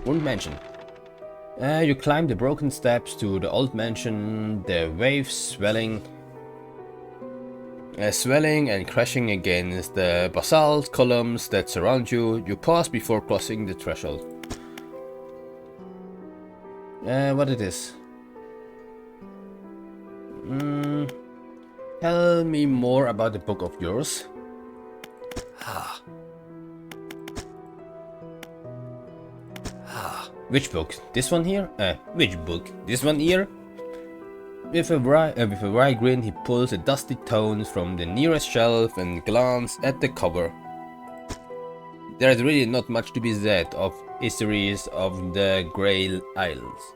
old mansion. You climb the broken steps to the old mansion, the waves swelling and crashing against the basalt columns that surround you. You pause before crossing the threshold. What it is? Tell me more about the book of yours. Which book? This one here? Which book? This one here? With a wry grin, he pulls a dusty tome from the nearest shelf and glances at the cover. There is really not much to be said of histories of the Grail Isles.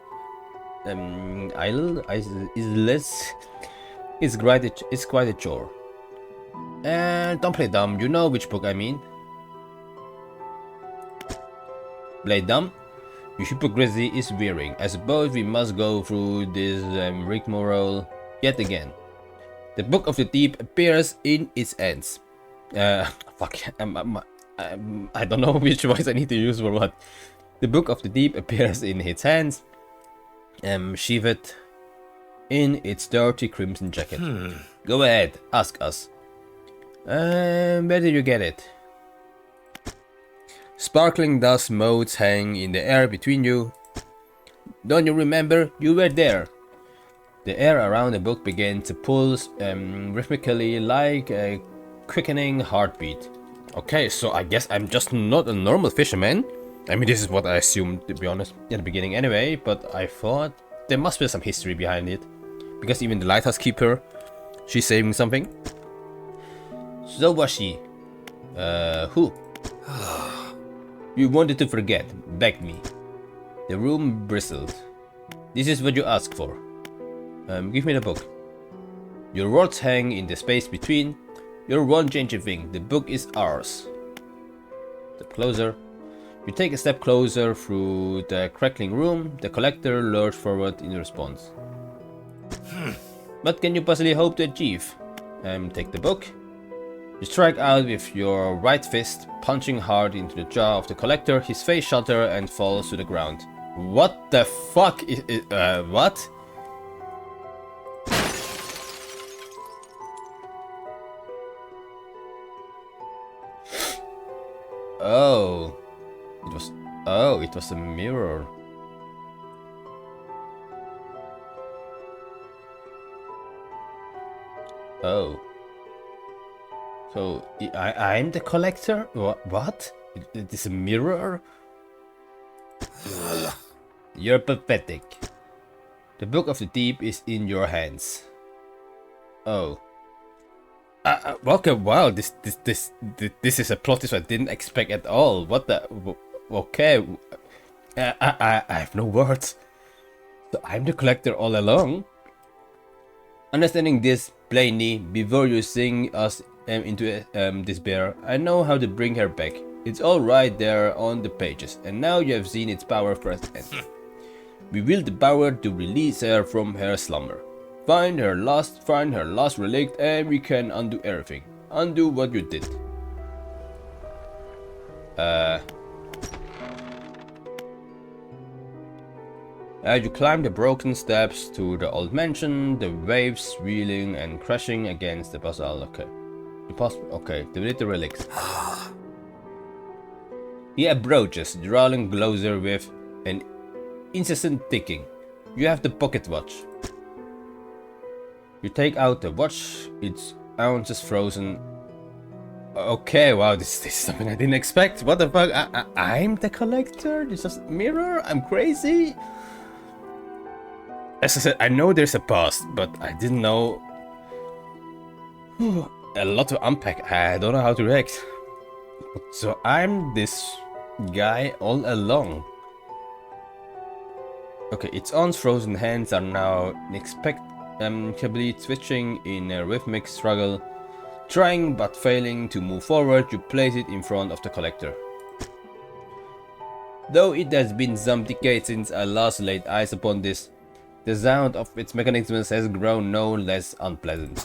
It's quite a chore. And don't play dumb. You know which book I mean. Play dumb? Your hypocrisy is wearing. I suppose we must go through this rigmarole yet again. The Book of the Deep appears in its hands. Fuck. I don't know which voice I need to use for what. The Book of the Deep appears in its hands, sheathed in its dirty crimson jacket. Go ahead, ask us. Where did you get it? Sparkling dust motes hang in the air between you. Don't you remember? You were there. The air around the book began to pulse rhythmically like a quickening heartbeat. Okay, so I guess I'm just not a normal fisherman. I mean, this is what I assumed, to be honest, in the beginning anyway, but I thought there must be some history behind it. Because even the lighthouse keeper, she's saying something. So was she. Who? You wanted to forget, begged me. The room bristled. This is what you asked for. Give me the book. Your words hang in the space between. You won't change a thing. The book is ours. Step closer. You take a step closer through the crackling room. The collector lurched forward in response. What can you possibly hope to achieve? Take the book. You strike out with your right fist, punching hard into the jaw of the collector. His face shatters and falls to the ground. What the fuck is what? It was a mirror. Oh. So, I'm the collector? What? It is a mirror? You're pathetic. The Book of the Deep is in your hands. Oh. Okay, wow, this is a plot twist I didn't expect at all. What the... Okay. I have no words. So I'm the collector all along? Understanding this plainly, before you sing us into despair, I know how to bring her back. It's all right there on the pages, and now you have seen its power firsthand. We wield the power to release her from her slumber. Find her last relic, and we can undo everything. Undo what you did. You climb the broken steps to the old mansion, the waves swirling and crashing against the basalt. Okay, delete the relics. He approaches, drawing closer with an incessant ticking. You have the pocket watch. You take out the watch, its ounces frozen. Okay, wow, this is something I didn't expect. What the fuck? I'm the collector? This is a mirror? I'm crazy? As I said, I know there's a past, but I didn't know. A lot to unpack. I don't know how to react. So I'm this guy all along. Okay, its arms frozen hands are now inexplicably twitching in a rhythmic struggle. Trying but failing to move forward, you place it in front of the collector. Though it has been some decades since I last laid eyes upon this, the sound of its mechanisms has grown no less unpleasant.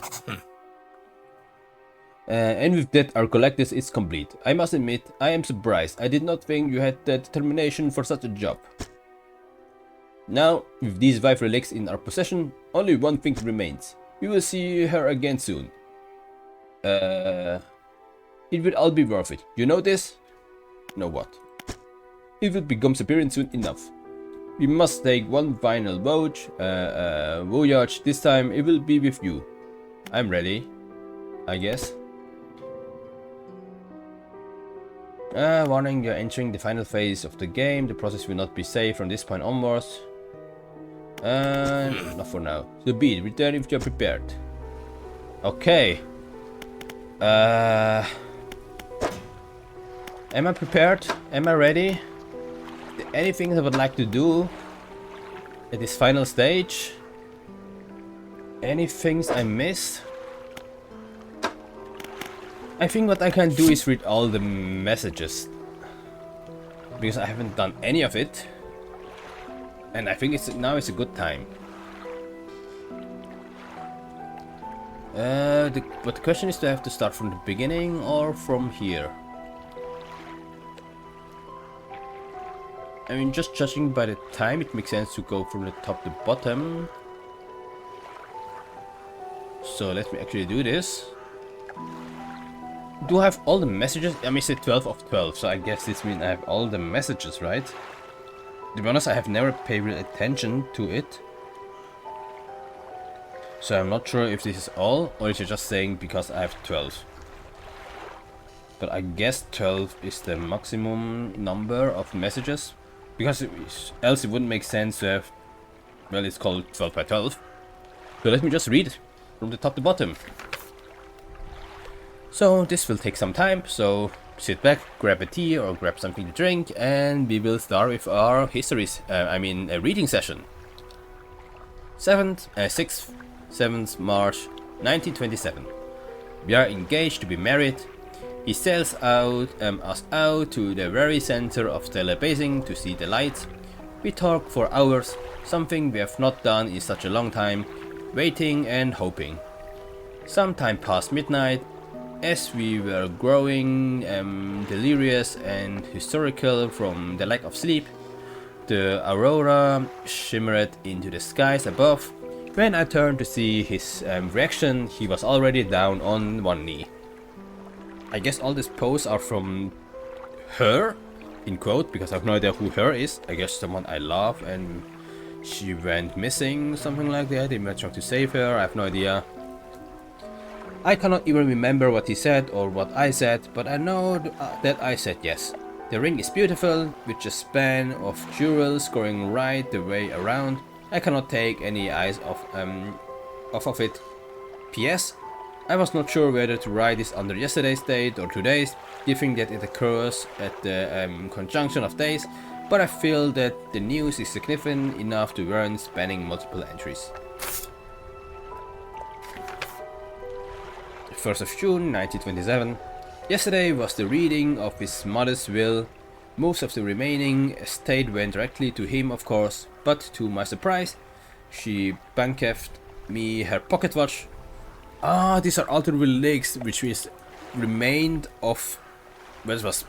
And with that, our collectors is complete. I must admit, I am surprised. I did not think you had the determination for such a job. Now, with these 5 relics in our possession, only one thing remains. We will see her again soon. It will all be worth it. You know this? Know what? It will become apparent soon enough. We must take one final voyage. This time it will be with you. I'm ready, I guess. Warning, you're entering the final phase of the game. The process will not be safe from this point onwards. Not for now. So be it. Return if you're prepared. Okay. Am I prepared? Am I ready? Anything I would like to do at this final stage? Any things I missed? I think what I can do is read all the messages, because I haven't done any of it, and I think now is a good time. But the question is, do I have to start from the beginning or from here? I mean, just judging by the time, it makes sense to go from the top to bottom. So let me actually do this. Do I have all the messages? I mean, it's 12 of 12, so I guess this means I have all the messages, right? To be honest, I have never paid real attention to it. So I'm not sure if this is all, or if you're just saying because I have 12. But I guess 12 is the maximum number of messages. Because else it wouldn't make sense to have, well, it's called 12 by 12. So let me just read from the top to bottom. So this will take some time, so sit back, grab a tea or grab something to drink, and we will start with our a reading session. 6th, 7th March 1927. We are engaged to be married. He sails us out to the very center of stellar basin to see the lights. We talk for hours, something we have not done in such a long time, waiting and hoping. Sometime past midnight, as we were growing delirious and hysterical from the lack of sleep, the aurora shimmered into the skies above. When I turned to see his reaction, he was already down on one knee. I guess all these posts are from her, in quote, because I have no idea who her is. I guess someone I love and she went missing, something like that. They might try to save her, I have no idea. I cannot even remember what he said or what I said, but I know that I said yes. The ring is beautiful, with a span of jewels going right the way around. I cannot take any eyes off of it. P.S. I was not sure whether to write this under yesterday's date or today's, given that it occurs at the conjunction of days, but I feel that the news is significant enough to warrant spanning multiple entries. 1st of June 1927. Yesterday was the reading of his mother's will. Most of the remaining estate went directly to him, of course, but to my surprise, she bequeathed me her pocket watch. Ah, these are all the relics which is remained of, was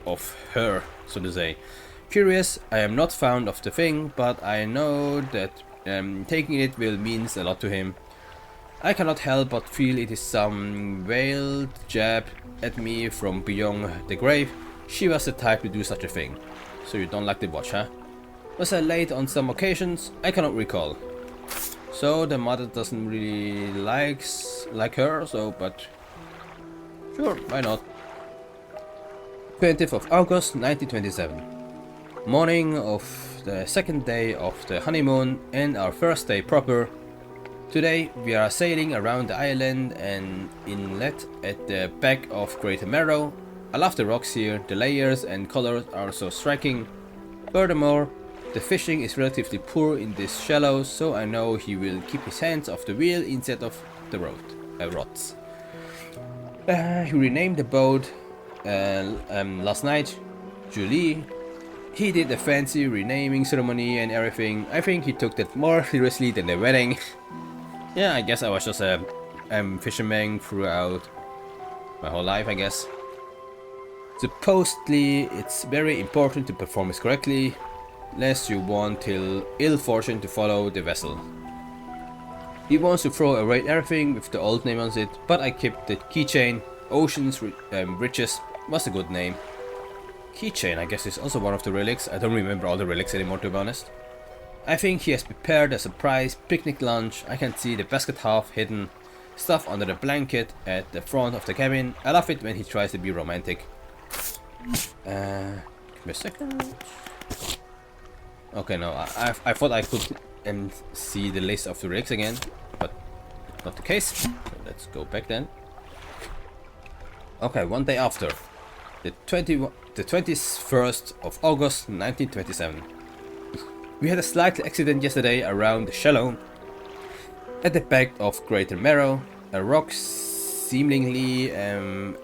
of her, so to say. Curious, I am not fond of the thing, but I know that taking it will means a lot to him. I cannot help but feel it is some veiled jab at me from beyond the grave. She was the type to do such a thing. So you don't like the watch, huh? Was I late on some occasions? I cannot recall. So the mother doesn't really like her, so but sure, why not? 20th of August 1927. Morning of the 2nd day of the honeymoon and our first day proper. Today we are sailing around the island and inlet at the back of Great Marrow. I love the rocks here, the layers and colors are so striking. Furthermore, the fishing is relatively poor in these shallows, so I know he will keep his hands off the wheel instead of the rods. He renamed the boat last night, Julie. He did a fancy renaming ceremony and everything. I think he took that more seriously than the wedding. Yeah, I guess I was just a fisherman throughout. my whole life, I guess. Supposedly, it's very important to perform it correctly, lest you want till ill fortune to follow the vessel. He wants to throw away everything with the old name on it, but I kept the keychain. Ocean's Riches was a good name. Keychain, I guess, is also one of the relics. I don't remember all the relics anymore, to be honest. I think he has prepared a surprise picnic lunch. I can see the basket half hidden, stuff under the blanket at the front of the cabin. I love it when he tries to be romantic. Give me a second. Okay, no, I thought I could see the list of the rigs again, but not the case. So let's go back then. Okay, one day after, the 21st of August 1927. We had a slight accident yesterday around the shallow. At the back of Greater Marrow, a rock seemingly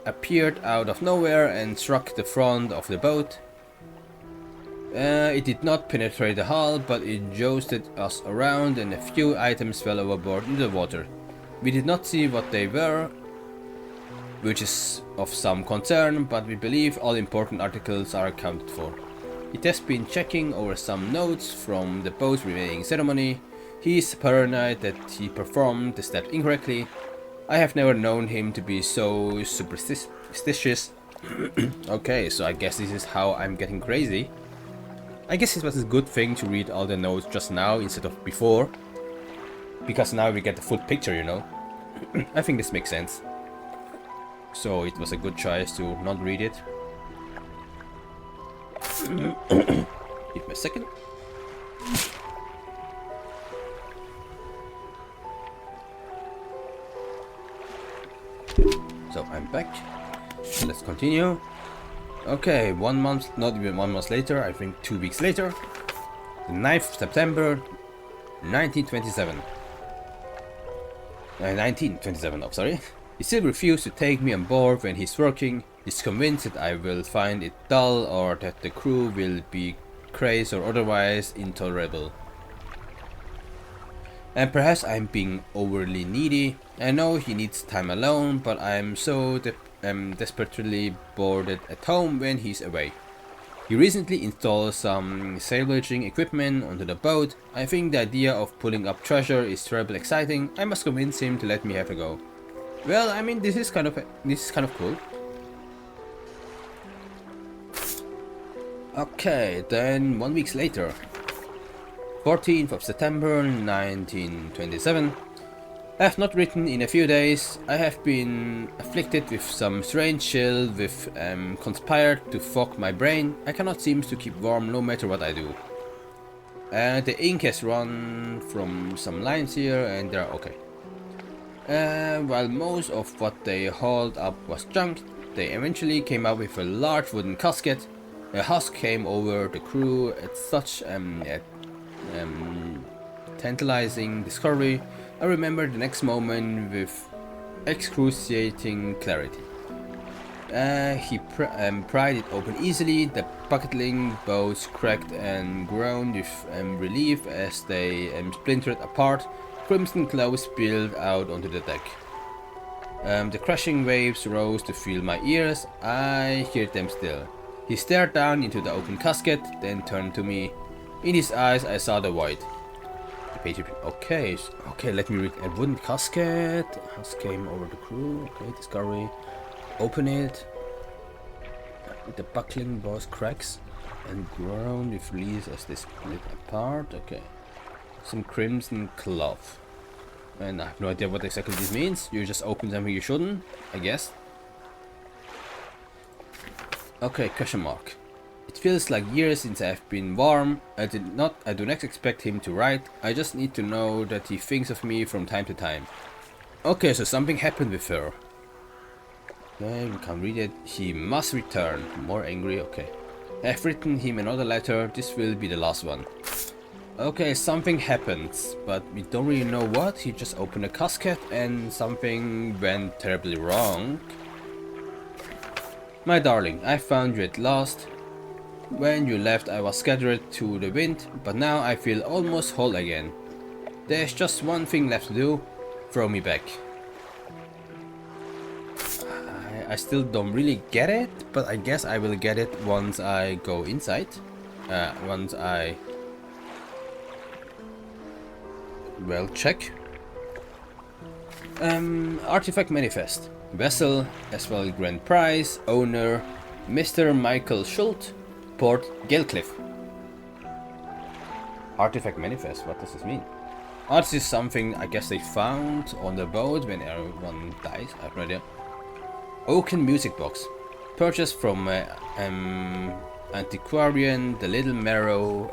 appeared out of nowhere and struck the front of the boat. It did not penetrate the hull, but it josted us around and a few items fell overboard into the water. We did not see what they were, which is of some concern, but we believe all important articles are accounted for. It has been checking over some notes from the boat's remaining ceremony. He is paranoid that he performed the steps incorrectly. I have never known him to be so superstitious. Okay, so I guess this is how I'm getting crazy. I guess it was a good thing to read all the notes just now instead of before, because now we get the full picture, you know. I think this makes sense. So it was a good choice to not read it. Give me a second. So I'm back. Let's continue. Okay, 1 month, not even 1 month later, I think 2 weeks later. The 9th of September 1927. 1927, oh, sorry. He still refused to take me on board when he's working. He's convinced that I will find it dull or that the crew will be crazy or otherwise intolerable. And perhaps I'm being overly needy. I know he needs time alone, but I'm so desperately bored at home when he's away. He recently installed some salvaging equipment onto the boat. I think the idea of pulling up treasure is terribly exciting. I must convince him to let me have a go. Well, I mean, this is kind of cool. Okay, then 1 week later, 14th of September 1927. I have not written in a few days. I have been afflicted with some strange chill which conspired to fog my brain. I cannot seem to keep warm no matter what I do. The ink has run from some lines here and they're okay. While most of what they hauled up was junk, they eventually came up with a large wooden casket. A husk came over the crew at such tantalizing discovery. I remember the next moment with excruciating clarity. He pried it open easily. The buckling boats cracked and groaned with relief as they splintered apart. Crimson clouds spilled out onto the deck. The crashing waves rose to fill my ears. I hear them still. He stared down into the open casket, then turned to me. In his eyes I saw the void. Okay, let me read. A wooden casket. Has came over the crew. Okay, discovery. Open it. The buckling bows cracks and groan with relief as they split apart. Okay. Some crimson cloth. And I have no idea what exactly this means. You just open something you shouldn't, I guess. Okay, question mark. It feels like years since I've been warm. I do not expect him to write. I just need to know that he thinks of me from time to time. Okay, so something happened with her. Okay, we can't read it. He must return. More angry, okay. I've written him another letter. This will be the last one. Okay, something happens, but we don't really know what. He just opened a casket and something went terribly wrong. My darling, I found you at last. When you left I was scattered to the wind, but now I feel almost whole again. There's just one thing left to do. Throw me back. I still don't really get it, but I guess I will get it once I go inside. Once I... well, check. Artifact Manifest. Vessel, as well Grand Prize, Owner, Mr. Michael Schult, Port Galecliff. Artifact Manifest, what does this mean? Oh, this is something I guess they found on the boat when everyone dies. I have no idea. Oaken Music Box. Purchased from antiquarian The Little Marrow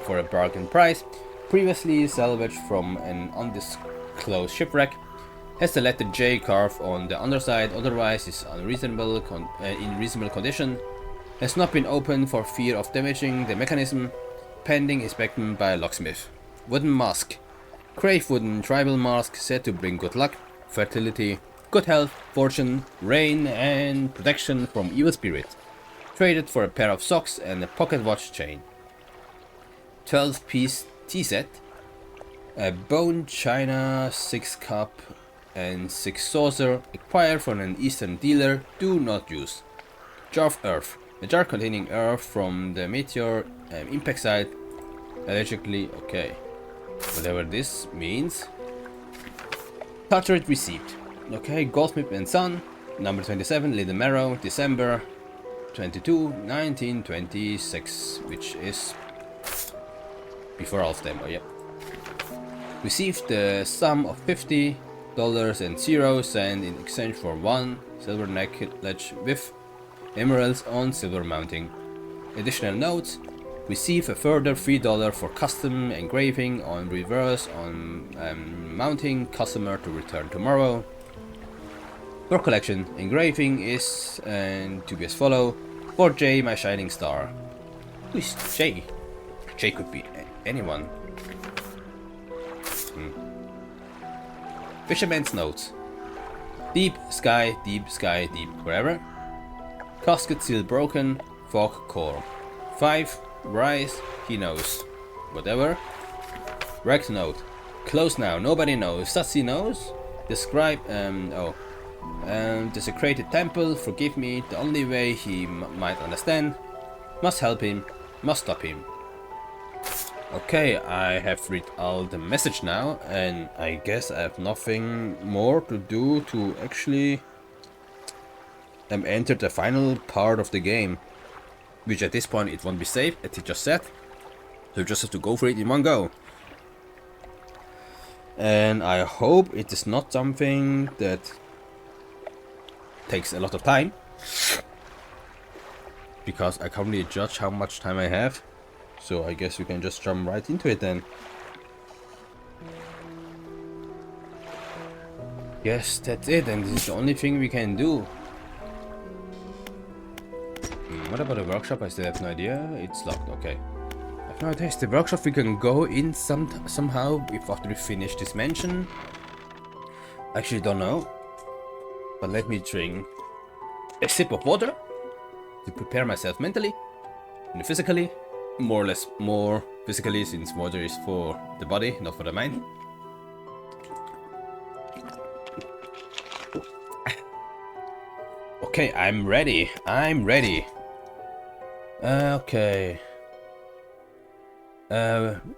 for a bargain price. Previously salvaged from an undisclosed shipwreck. Has the letter J carved on the underside, otherwise is in reasonable condition. Has not been opened for fear of damaging the mechanism. Pending inspection by a locksmith. Wooden mask. Crave wooden tribal mask said to bring good luck, fertility, good health, fortune, rain and protection from evil spirits. Traded for a pair of socks and a pocket watch chain. 12-piece tea set. A bone china 6 cup and 6 saucer acquired from an eastern dealer. Do not use. Jar of earth. A jar containing earth from the meteor impact site. Allegedly, okay. Whatever this means. Cartridge received. Okay, Goldsmith and Son, number 27, Little Marrow, December 22, 1926, which is before all of them. Oh, yeah. Received the sum of $50 and 0 cents in exchange for 1 silver necklace with emeralds on silver mounting. Additional notes. Receive a further $3 for custom engraving on reverse on mounting, customer to return tomorrow. For collection, engraving is to be as follow. For J, my shining star. Who is J? J could be anyone. Fisherman's notes. Deep sky, deep, wherever. Casket seal broken, fog core. 5. Rise, he knows. Whatever. Wrecked note. Close now, nobody knows. Sassy knows. Describe, desecrated temple, forgive me, the only way he might understand. Must help him, must stop him. Okay, I have read all the message now, and I guess I have nothing more to do to actually enter the final part of the game. Which at this point it won't be safe, as he just said. So you just have to go for it in one go. And I hope it is not something that takes a lot of time. Because I can't really judge how much time I have. So I guess we can just jump right into it then. Yes, that's it, and this is the only thing we can do. What about the workshop? I still have no idea. It's locked, okay. I have no idea. Is the workshop we can go in somehow if after we finish this mansion? Actually don't know. But let me drink a sip of water to prepare myself mentally and physically. More or less more physically, since water is for the body, not for the mind. Okay, I'm ready. Okay.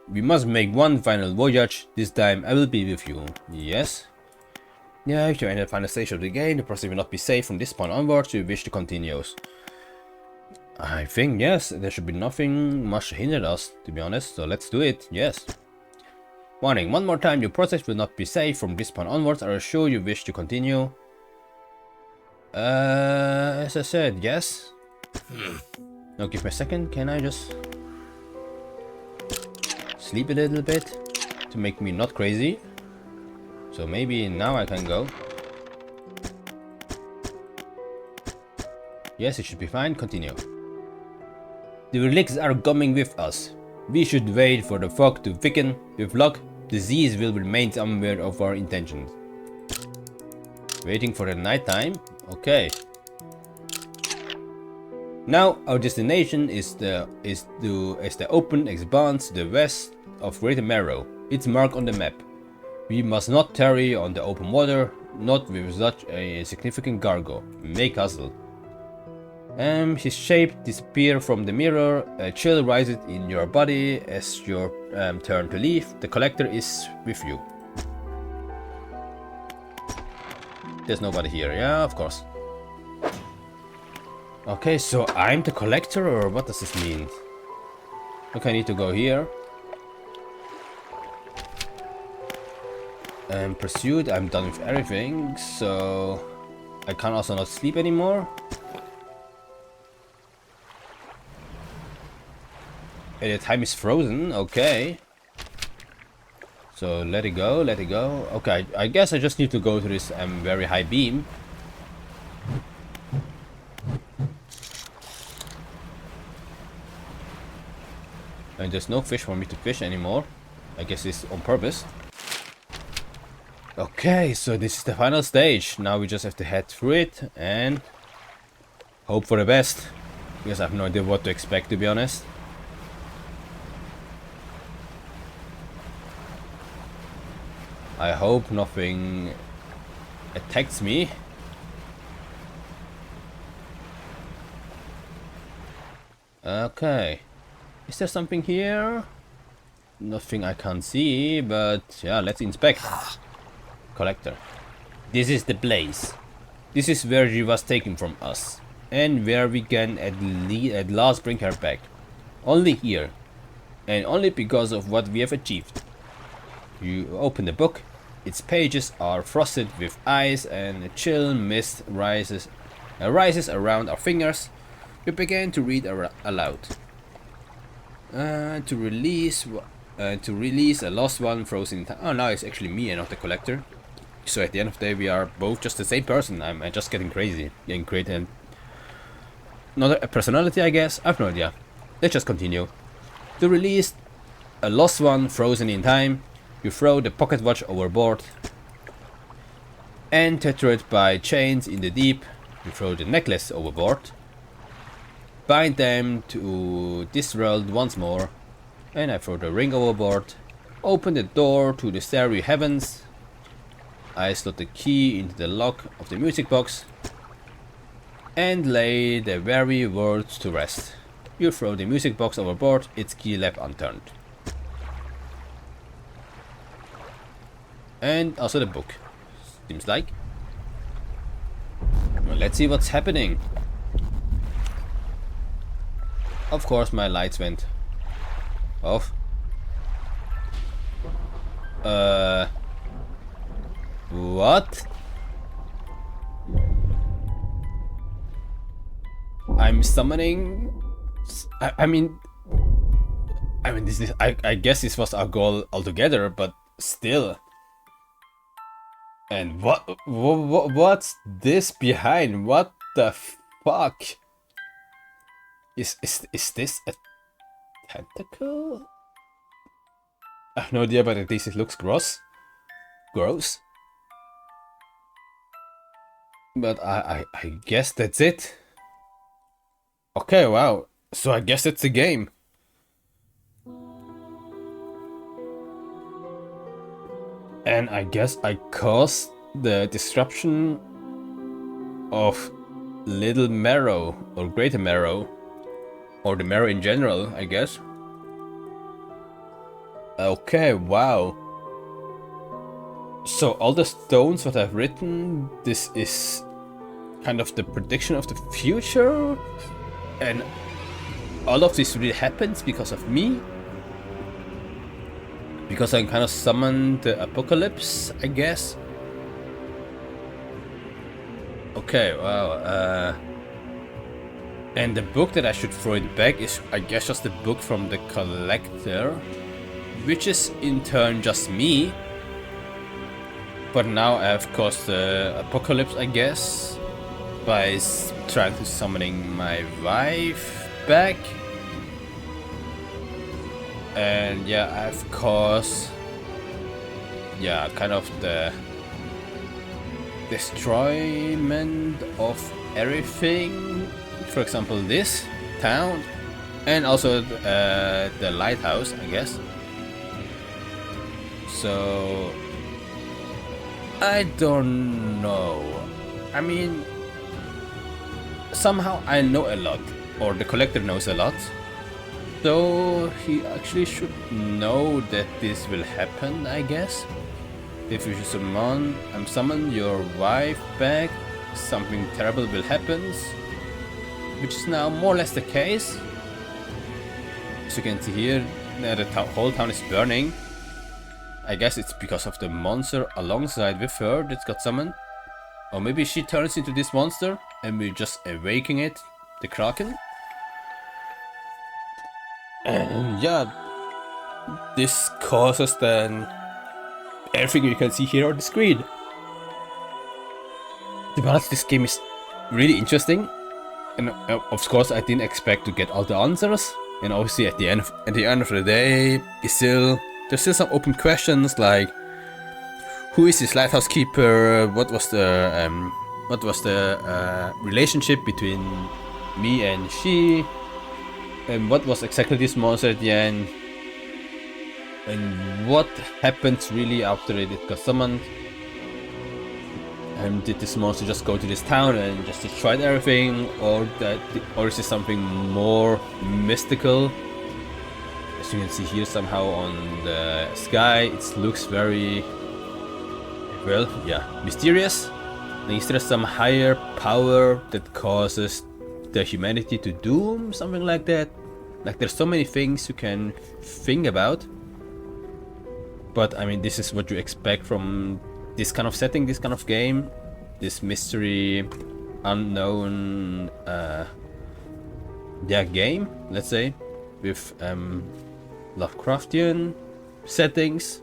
We must make one final voyage. This time I will be with you. Yes? Yeah, if you enter the final stage of the game, the process will not be safe from this point onwards. You wish to continue. I think yes, there should be nothing much to hinder us, to be honest, so let's do it, yes. Warning, one more time, your process will not be safe from this point onwards. Are you sure you wish to continue? As I said, yes. Now give me a second, can I just sleep a little bit to make me not crazy? So maybe now I can go. Yes, it should be fine, continue. The relics are coming with us. We should wait for the fog to thicken. With luck, the seas will remain unaware of our intentions. Waiting for the night time? Okay. Now our destination is the open expanse to the west of Greater Marrow. It's marked on the map. We must not tarry on the open water, not with such a significant cargo. Make hustle. His shape disappears from the mirror. A chill rises in your body as your turn to leave. The collector is with you. There's nobody here. Yeah, of course. Okay, so I'm the collector, or what does this mean? Okay, I need to go here. Pursuit, I'm done with everything, so I can also not sleep anymore. And the time is frozen, okay. So let it go, let it go. Okay, I guess I just need to go to this very high beam. And there's no fish for me to fish anymore. I guess it's on purpose. Okay, so this is the final stage. Now we just have to head through it and hope for the best. Because I have no idea what to expect, to be honest. I hope nothing attacks me. Okay. Is there something here? Nothing I can't see, but yeah, let's inspect. Collector. This is the place. This is where she was taken from us, and where we can at last bring her back. Only here, and only because of what we have achieved. You open the book. Its pages are frosted with ice, and a chill mist rises around our fingers. We began to read aloud. To release a lost one frozen in time. Oh, now it's actually me and not the collector. So at the end of the day, we are both just the same person. I'm just getting crazy, getting creative. Not a personality, I guess. I've no idea. Let's just continue. To release a lost one frozen in time, you throw the pocket watch overboard. And tethered by chains in the deep, you throw the necklace overboard. Bind them to this world once more, and I throw the ring overboard. Open the door to the starry heavens. I slot the key into the lock of the music box and lay the weary words to rest. You throw the music box overboard, its key left unturned. And also the book, seems like. Well, let's see what's happening. Of course my lights went off. What? I'm summoning. I mean, this is. I guess this was our goal altogether, but still. And what's this behind? What the fuck? Is this a tentacle? I have no idea, but at least it looks gross. But I guess that's it. Okay, wow. So I guess that's the game. And I guess I caused the disruption of Little Marrow, or Greater Marrow, or the Marrow in general, I guess. Okay, wow. So all the stones that I've written, this is kind of the prediction of the future, and all of this really happens because of me. Because I kind of summoned the apocalypse, I guess. Okay, wow. And the book that I should throw it back is, I guess, just the book from the collector, which is in turn just me. But now I have caused the apocalypse, I guess, by trying to summoning my wife back. And yeah, I've caused, yeah, kind of the destroyment of everything. For example, this town, and also the lighthouse, I guess. So I don't know. I mean, somehow I know a lot, or the collector knows a lot. So he actually should know that this will happen, I guess. If you summon your wife back, something terrible will happen, which is now more or less the case. As you can see here, the whole town is burning. I guess it's because of the monster alongside with her that got summoned. Or maybe she turns into this monster and we're just awakening it, the Kraken. And yeah, this causes then everything you can see here on the screen. To be honest, this game is really interesting, and of course I didn't expect to get all the answers. And obviously at the end of the day, there's still some open questions like, who is this lighthouse keeper? What was the relationship between me and she? And what was exactly this monster at the end? And what happened really after it got summoned? And did this monster just go to this town and just destroy everything, or is it something more mystical? As you can see here, somehow on the sky, it looks very, well, yeah, mysterious. And is there some higher power that causes the humanity to doom, something like that? Like, there's so many things you can think about. But I mean, this is what you expect from this kind of setting, this kind of game, this mystery, unknown, game, let's say, with Lovecraftian settings.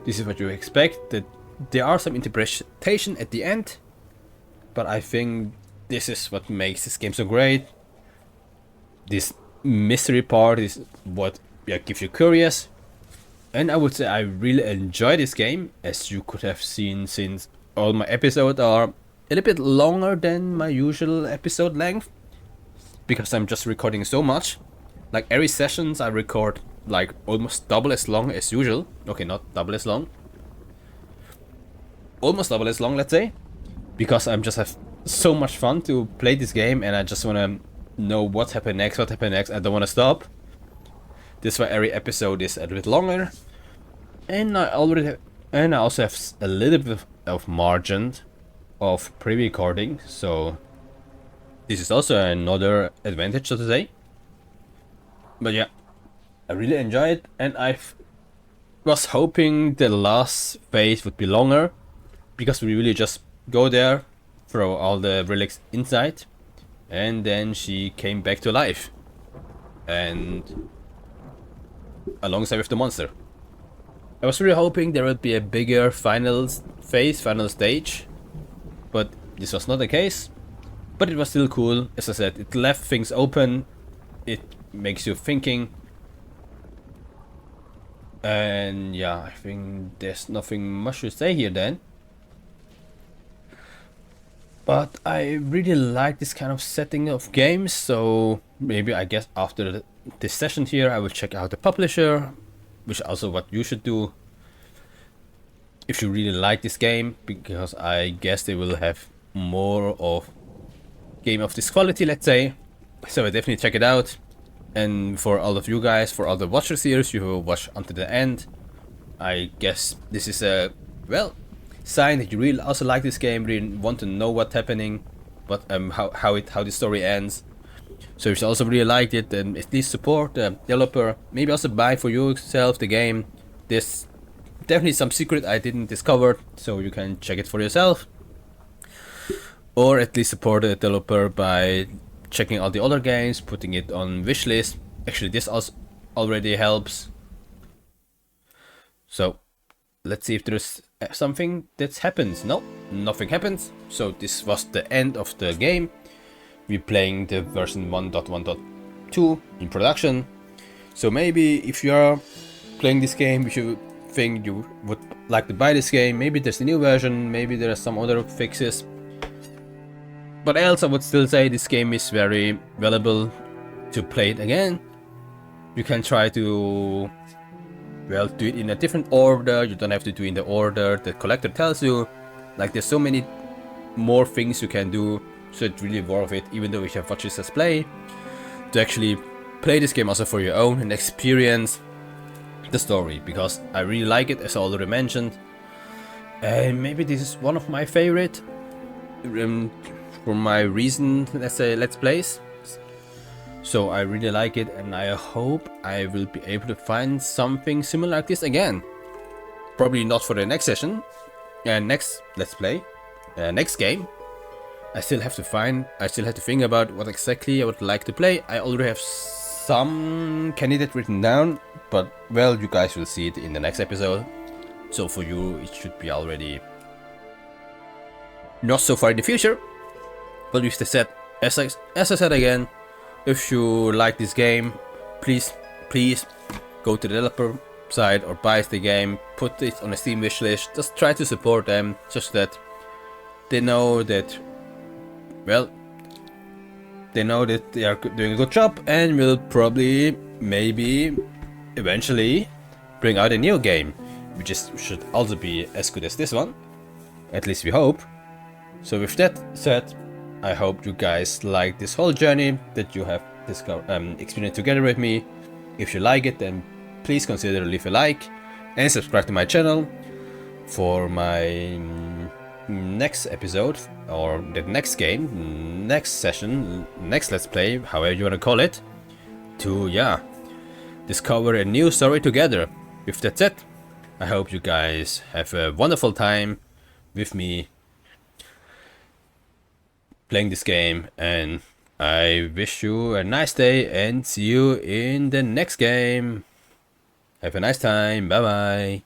This is what you expect. That there are some interpretation at the end, but I think this is what makes this game so great. This mystery part is what keeps you curious. And I would say I really enjoy this game, as you could have seen, since all my episodes are a little bit longer than my usual episode length, because I'm just recording so much. Like, every sessions I record like almost double as long as usual. Okay, not double as long. Almost double as long, let's say. Because I'm just have so much fun to play this game, and I just want to know what happened next. I don't want to stop. This why every episode is a little bit longer. And I also have a little bit of margin of pre-recording, so this is also another advantage, so to say. But yeah, I really enjoy it, and I was hoping the last phase would be longer, because we really just go there, throw all the relics inside, and then she came back to life, and alongside with the monster. I was really hoping there would be a bigger final stage, but this was not the case. But it was still cool. As I said, it left things open, it makes you thinking, and yeah, I think there's nothing much to say here then. But I really like this kind of setting of games, so maybe I guess after this session here I will check out the publisher, which is also what you should do if you really like this game, because I guess they will have more of game of this quality, let's say. So I definitely check it out. And for all of you guys, for all the watchers here, you who watch until the end, I guess this is a, well, sign that you really also like this game, really want to know what's happening, but how the story ends. So if you also really liked it, then at least support the developer. Maybe also buy for yourself the game. There's definitely some secret I didn't discover, so you can check it for yourself. Or at least support the developer by checking out the other games, putting it on wishlist. Actually, this also already helps. So let's see if there's something that happens. No, nothing happens. So this was the end of the game. We're playing the version 1.1.2 in production. So maybe if you are playing this game, if you think you would like to buy this game, maybe there's a new version, maybe there are some other fixes. But else I would still say this game is very valuable to play it again. You can try to well, do it in a different order. You don't have to do it in the order the collector tells you. Like, there's so many more things you can do, so it's really worth it, even though you have watched this play, to actually play this game also for your own and experience the story, because I really like it, as I already mentioned. And maybe this is one of my favorite from my recent, let's plays. So I really like it, and I hope I will be able to find something similar like this again. Probably not for the next session, next let's play, next game. I still have to think about what exactly I would like to play. I already have some candidate written down, but well, you guys will see it in the next episode. So for you, it should be already not so far in the future. But with that said, as I said again, if you like this game, please go to the developer side or buy the game, put it on a Steam wishlist. Just try to support them, just that they know that, well, they know that they are doing a good job, and will probably, maybe, eventually bring out a new game, which should also be as good as this one. At least we hope. So with that said, I hope you guys like this whole journey that you have experienced together with me. If you like it, then please consider leave a like and subscribe to my channel for my next episode, or the next game, next session, next let's play, however you want to call it, to discover a new story together. With that said, I hope you guys have a wonderful time with me playing this game, and I wish you a nice day and see you in the next game. Have a nice time. Bye bye.